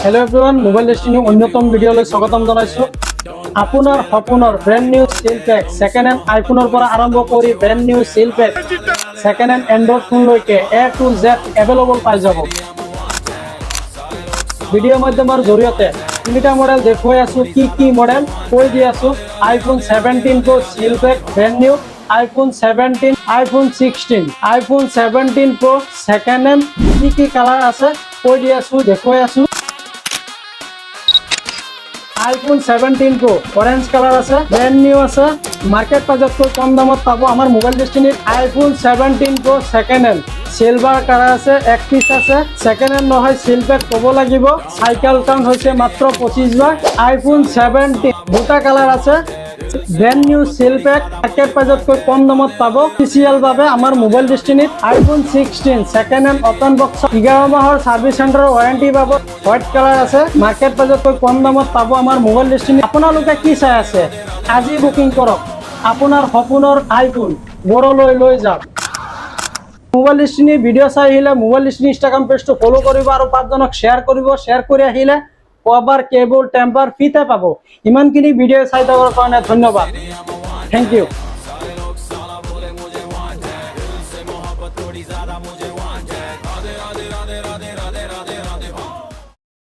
hello everyone Mobile Destiny अन्यतम भिडिओলৈ স্বাগতম জনাইছো আপোনাৰ সপোনৰ brand new seal pack second hand আইফোনৰ পৰা আৰম্ভ কৰি brand new seal pack second hand Android ফোনলৈকে A to Z अवेलेबल পাই যাব ভিডিঅ' মাধ্যমৰ জৰিয়তে তিনিটা মডেল দেখুৱাই আছো কি মডেল কৈ দি আছো iPhone 17 Pro seal pack brand new iPhone 17 iPhone 16 iPhone 17 Pro second hand কি কালার আছে কৈ দি আছো দেখুৱাই আছো iPhone 17 Pro orange color আছে brand new আছে মার্কেট বাজারতকৈ কম দামত পাবো আমার মোবাইল ডেস্টিনির iPhone 17 Pro second hand silver colour আছে এক পিস আছে সেকেন্ড হ্যান্ড নহয় সিল প্যাক কব লাগিব সাইকেল কাউন্ট হইছে মাত্র 25 বার iPhone 17 দুটা কালার আছে brand new seal pack market বাজারতকৈ কম দামত পাবো স্পেশাল ভাবে আমার মোবাইল ডেস্টিনির iPhone 16 second hand open box 11 মাহৰ সাৰ্ভিস সেন্টাৰৰ ওয়ারেন্টি পাবো হোয়াইট কালার আছে মার্কেট বাজারতকৈ কম দামত পাবো আমার মোবাইল ডেস্টিনি আপোনালোকে কি চাই আছে আজি বুকিং কৰক আপোনাৰ সপোনৰ আইফোন বড়লৈ লৈ যাওক মোবাইল ডেস্টিনি ভিডিও চাই আহিলে মোবাইল ডেস্টিনি ইনষ্টাগ্রাম পেজটো ফলো কৰিব আৰু পাঁচজনক শ্বেয়াৰ কৰিব শ্বেয়াৰ কৰি আহিলে কভাৰ কেবল টেম্পাৰ ফ্ৰিতে পাবো ইমানখিনি ভিডিও চাই থাকাৰ কাৰণে ধন্যবাদ থ্যাংক ইউ